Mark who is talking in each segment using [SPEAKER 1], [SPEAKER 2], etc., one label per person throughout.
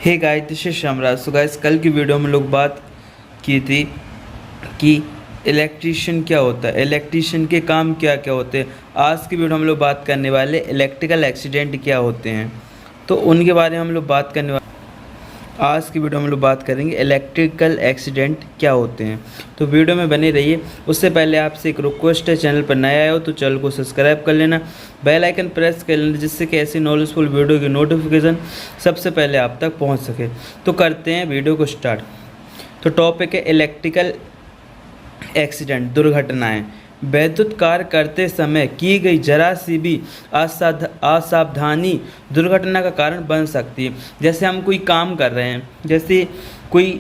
[SPEAKER 1] Hey guys, this is Shamraj. So guys, कल की video में लोग बात की थी कि इलेक्ट्रीशियन क्या होता है, इलेक्ट्रीशियन के काम क्या क्या होते हैं। आज की वीडियो हम लोग बात करने वाले इलेक्ट्रिकल एक्सीडेंट क्या होते हैं, तो उनके बारे में हम लोग बात करने वाले। आज की वीडियो में हम लोग बात करेंगे इलेक्ट्रिकल एक्सीडेंट क्या होते हैं, तो वीडियो में बने रहिए। उससे पहले आपसे एक रिक्वेस्ट है, चैनल पर नया आए हो तो चैनल को सब्सक्राइब कर लेना, बेल आइकन प्रेस कर लेना, जिससे कि ऐसी नॉलेजफुल वीडियो की नोटिफिकेशन सबसे पहले आप तक पहुंच सके। तो करते हैं वीडियो को स्टार्ट। तो टॉपिक है इलेक्ट्रिकल एक्सीडेंट, दुर्घटनाएं। वैद्युत कार्य करते समय की गई जरा सी भी असावधानी दुर्घटना का कारण बन सकती है। जैसे हम कोई काम कर रहे हैं, जैसे कोई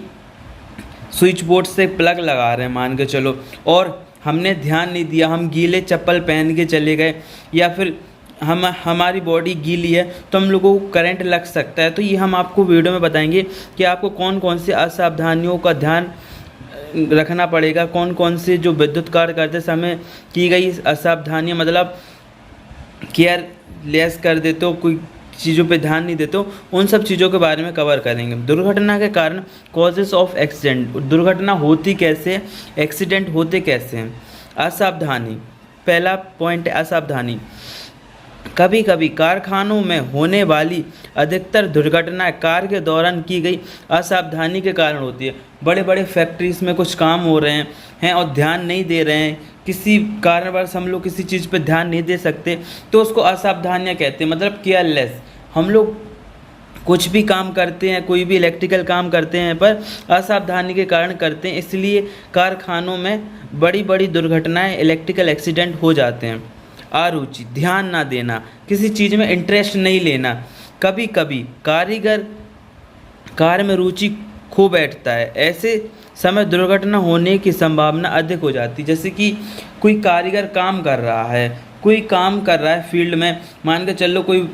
[SPEAKER 1] स्विच बोर्ड से प्लग लगा रहे हैं मान के चलो, और हमने ध्यान नहीं दिया, हम गीले चप्पल पहन के चले गए, या फिर हमारी बॉडी गीली है तो हम लोगों को करंट लग सकता है। तो ये हम आपको वीडियो में बताएंगे कि आपको कौन कौन सी असावधानियों का ध्यान रखना पड़ेगा, कौन कौन से जो विद्युत कार्य करते समय की गई असावधानियाँ, मतलब केयरलेस कर देते हो, कोई चीज़ों पे ध्यान नहीं देते हो, उन सब चीज़ों के बारे में कवर करेंगे। दुर्घटना के कारण, कॉजेस ऑफ एक्सीडेंट, दुर्घटना होती कैसे, एक्सीडेंट होते कैसे हैं। असावधानी, पहला पॉइंट है असावधानी। कभी कभी कारखानों में होने वाली अधिकतर दुर्घटनाएं कार्य के दौरान की गई असावधानी के कारण होती है। बड़े बड़े फैक्ट्रीज में कुछ काम हो रहे हैं और ध्यान नहीं दे रहे हैं, किसी कारणवश हम लोग किसी चीज़ पे ध्यान नहीं दे सकते, तो उसको असावधानियां कहते हैं, मतलब केयरलेस। हम लोग कुछ भी काम करते हैं, कोई भी इलेक्ट्रिकल काम करते हैं पर असावधानी के कारण करते हैं, इसलिए कारखानों में बड़ी बड़ी दुर्घटनाएँ, इलेक्ट्रिकल एक्सीडेंट हो जाते हैं। अरुचि, ध्यान ना देना, किसी चीज़ में इंटरेस्ट नहीं लेना। कभी कभी कारीगर कार्य में रुचि खो बैठता है, ऐसे समय दुर्घटना होने की संभावना अधिक हो जाती है। जैसे कि कोई कारीगर काम कर रहा है, कोई काम कर रहा है फील्ड में, मान के चलो कोई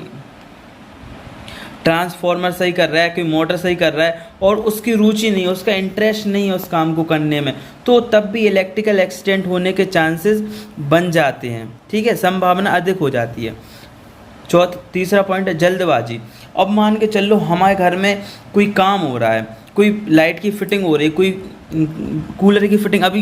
[SPEAKER 1] ट्रांसफार्मर सही कर रहा है, कोई मोटर सही कर रहा है, और उसकी रुचि नहीं, उसका इंटरेस्ट नहीं है उस काम को करने में, तो तब भी इलेक्ट्रिकल एक्सीडेंट होने के चांसेस बन जाते हैं। ठीक है, संभावना अधिक हो जाती है। तीसरा पॉइंट है जल्दबाजी। अब मान के चलो हमारे घर में कोई काम हो रहा है, कोई लाइट की फिटिंग हो रही है, कोई कूलर की फिटिंग, अभी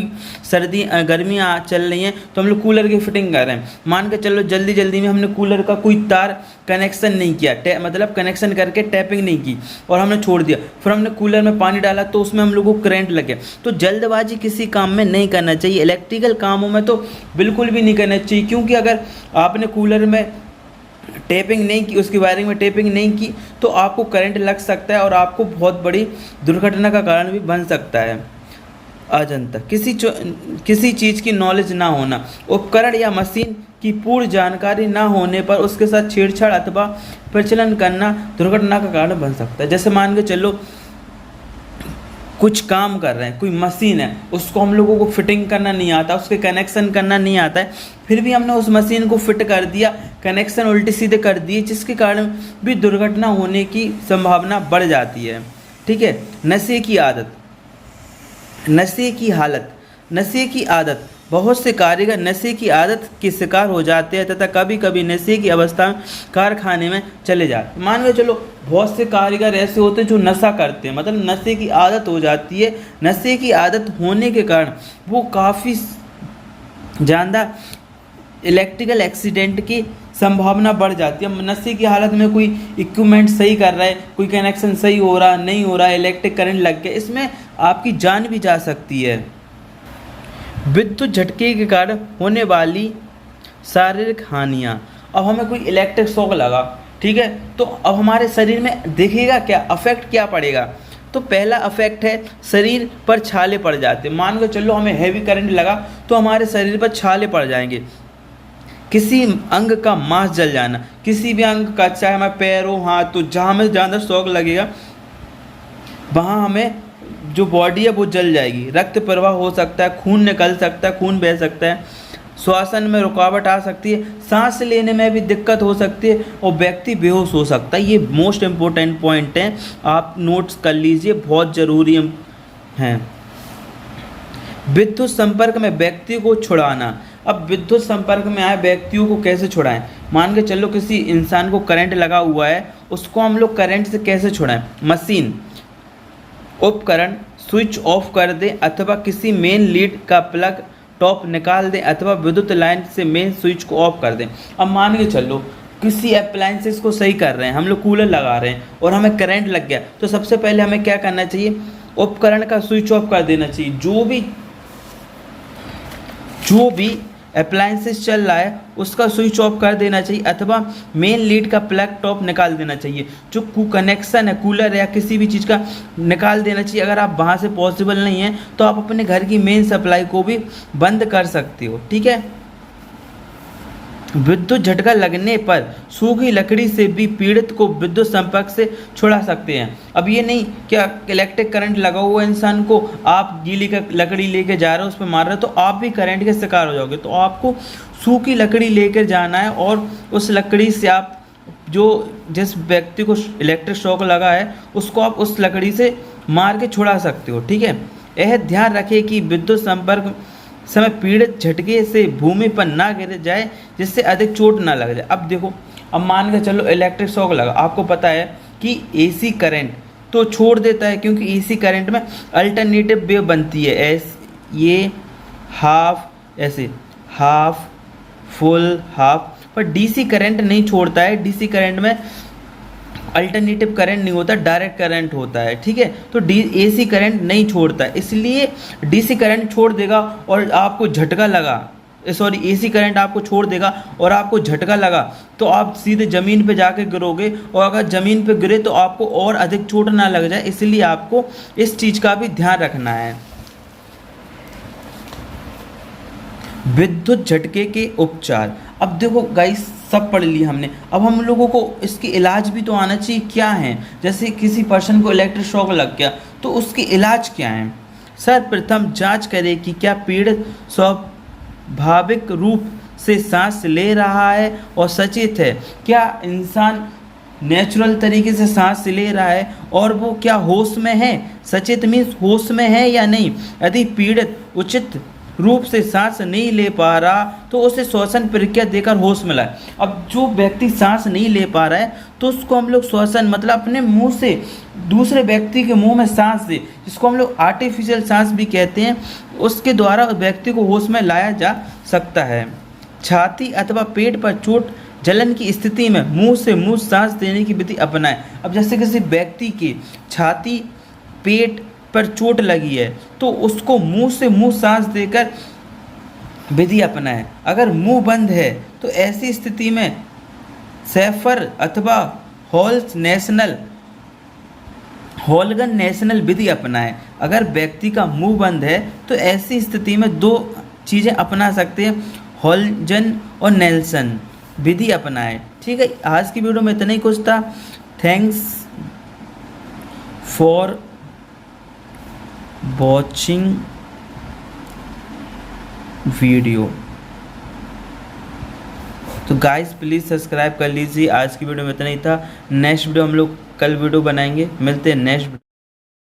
[SPEAKER 1] गर्मियाँ चल रही हैं तो हम लोग कूलर की फिटिंग कर रहे हैं। मान के चलो जल्दी जल्दी में हमने कूलर का कोई तार कनेक्शन नहीं किया, मतलब कनेक्शन करके टैपिंग नहीं की और हमने छोड़ दिया, फिर हमने कूलर में पानी डाला तो उसमें हम लोगों को करंट लग गया। तो जल्दबाजी किसी काम में नहीं करना चाहिए, इलेक्ट्रिकल कामों में तो बिल्कुल भी नहीं करना चाहिए, क्योंकि अगर आपने कूलर में टेपिंग नहीं की, उसकी वायरिंग में टेपिंग नहीं की, तो आपको करंट लग सकता है और आपको बहुत बड़ी दुर्घटना का कारण भी बन सकता है। अजंता, किसी चीज़ की नॉलेज ना होना, उपकरण या मशीन की पूर्ण जानकारी ना होने पर उसके साथ छेड़छाड़ अथवा प्रचलन करना दुर्घटना का कारण बन सकता है। जैसे मान के चलो कुछ काम कर रहे हैं, कोई मशीन है, उसको हम लोगों को फिटिंग करना नहीं आता, उसके कनेक्शन करना नहीं आता है, फिर भी हमने उस मशीन को फिट कर दिया, कनेक्शन उल्टे सीधे कर दिए, जिसके कारण भी दुर्घटना होने की संभावना बढ़ जाती है। ठीक है। नशे की आदत, नशे की हालत, नशे की आदत, बहुत से कारीगर नशे की आदत के शिकार हो जाते हैं तथा कभी कभी नशे की अवस्था में कारखाने में चले जाते हैं। मान के चलो बहुत से कारीगर ऐसे होते हैं जो नशा करते हैं, मतलब नशे की आदत हो जाती है। नशे की आदत होने के कारण वो काफ़ी ज़्यादा इलेक्ट्रिकल एक्सीडेंट की संभावना बढ़ जाती है। नशे की हालत में कोई इक्विपमेंट सही कर रहा है, कोई कनेक्शन सही हो रहा नहीं हो रहा, इलेक्ट्रिक करंट लग गया, इसमें आपकी जान भी जा सकती है। विद्युत झटके के कारण होने वाली शारीरिक हानियाँ। अब हमें कोई इलेक्ट्रिक शॉक लगा, ठीक है, तो अब हमारे शरीर में देखिएगा क्या अफेक्ट क्या पड़ेगा। तो पहला अफेक्ट है शरीर पर छाले पड़ जाते हैं। मान के चलो हमें हैवी करंट लगा तो हमारे शरीर पर छाले पड़ जाएंगे। किसी अंग का मांस जल जाना, किसी भी अंग का, चाहे हमारे पैर हो, हाथ, तो जहाँ हमें ज़्यादा शॉक लगेगा वहाँ हमें जो बॉडी है वो जल जाएगी। रक्त प्रवाह हो सकता है, खून निकल सकता है, खून बह सकता है, श्वसन में रुकावट आ सकती है, सांस लेने में भी दिक्कत हो सकती है और व्यक्ति बेहोश हो सकता है। ये मोस्ट इम्पोर्टेंट पॉइंट हैं, आप नोट्स कर लीजिए, बहुत ज़रूरी हैं। विद्युत संपर्क में व्यक्ति को छुड़ाना। अब विद्युत संपर्क में आए व्यक्तियों को कैसे छुड़ाएं। मान के चलो किसी इंसान को करंट लगा हुआ है उसको हम लोग करंट से कैसे छुड़ाएं। मशीन उपकरण स्विच ऑफ कर दें अथवा किसी मेन लीड का प्लग टॉप निकाल दें अथवा विद्युत लाइन से मेन स्विच को ऑफ कर दें। अब मान के चलो किसी अप्लायंसेस को सही कर रहे हैं, हम लोग कूलर लगा रहे हैं और हमें करंट लग गया, तो सबसे पहले हमें क्या करना चाहिए, उपकरण का स्विच ऑफ कर देना चाहिए। जो भी अप्लायंसेस चल रहा है उसका स्विच ऑफ कर देना चाहिए अथवा मेन लीड का प्लग टॉप निकाल देना चाहिए। जो कनेक्शन है कूलर या किसी भी चीज़ का निकाल देना चाहिए। अगर आप वहाँ से पॉसिबल नहीं है तो आप अपने घर की मेन सप्लाई को भी बंद कर सकते हो, ठीक है। विद्युत झटका लगने पर सूखी लकड़ी से भी पीड़ित को विद्युत संपर्क से छुड़ा सकते हैं। अब ये नहीं क्या इलेक्ट्रिक करंट लगा हुआ इंसान को आप गीली का लकड़ी लेके जा रहे हो, उस पर मार रहे हो, तो आप भी करंट के शिकार हो जाओगे। तो आपको सूखी लकड़ी लेकर जाना है और उस लकड़ी से आप जिस व्यक्ति को इलेक्ट्रिक शॉक लगा है उसको आप उस लकड़ी से मार के छुड़ा सकते हो, ठीक है। यह ध्यान रखें कि विद्युत संपर्क समय पीड़ित झटके से भूमि पर ना गिर जाए जिससे अधिक चोट ना लग जाए। अब देखो, अब मान के चलो इलेक्ट्रिक शॉक लगा, आपको पता है कि एसी करंट तो छोड़ देता है क्योंकि एसी करंट में अल्टरनेटिव वेव बनती है, ये हाफ, ऐसे हाफ फुल हाफ, पर डीसी करंट नहीं छोड़ता है। डीसी करंट में अल्टरनेटिव करंट नहीं होता, डायरेक्ट करंट होता है, ठीक है। तो एसी करंट नहीं छोड़ता है, इसलिए डीसी करंट छोड़ देगा और आपको झटका लगा, सॉरी एसी करंट आपको छोड़ देगा और आपको झटका लगा तो आप सीधे ज़मीन पे जाके गिरोगे और अगर ज़मीन पे गिरे तो आपको और अधिक चोट ना लग जाए, इसलिए आपको इस चीज़ का भी ध्यान रखना है। विद्युत झटके के उपचार। अब देखो गाइस, सब पढ़ लिया हमने, अब हम लोगों को इसके इलाज भी तो आना चाहिए। क्या है, जैसे किसी पर्सन को इलेक्ट्रिक शॉक लग गया तो उसके इलाज क्या है। सर्वप्रथम जांच करें कि क्या पीड़ित स्वाभाविक रूप से सांस ले रहा है और सचेत है। क्या इंसान नेचुरल तरीके से सांस ले रहा है और वो क्या होश में है, सचेत मीन्स होश में है या नहीं। यदि पीड़ित उचित रूप से सांस नहीं ले पा रहा तो उसे श्वसन प्रक्रिया देकर होश में लाए। अब जो व्यक्ति सांस नहीं ले पा रहा है तो उसको हम लोग श्वसन मतलब अपने मुंह से दूसरे व्यक्ति के मुंह में सांस दे, जिसको हम लोग आर्टिफिशियल सांस भी कहते हैं, उसके द्वारा व्यक्ति को होश में लाया जा सकता है। छाती अथवा पेट पर चोट जलन की स्थिति में मुंह से मुंह सांस देने की विधि अपनाएं। अब जैसे किसी व्यक्ति की छाती पेट पर चोट लगी है तो उसको मुंह से मुंह सांस देकर विधि अपनाएं। अगर मुंह बंद है तो ऐसी स्थिति में सेफर अथवा होलगन नेशनल विधि अपनाएं। अगर व्यक्ति का मुंह बंद है तो ऐसी स्थिति में दो चीज़ें अपना सकते हैं, होलजन और नेल्सन विधि अपनाएं, ठीक है। आज की वीडियो में इतना ही कुछ था। Thanks for watching video. तो गाइस प्लीज़ सब्सक्राइब कर लीजिए। आज की वीडियो में इतना ही था। नेक्स्ट वीडियो हम लोग कल वीडियो बनाएंगे, मिलते हैं नेक्स्ट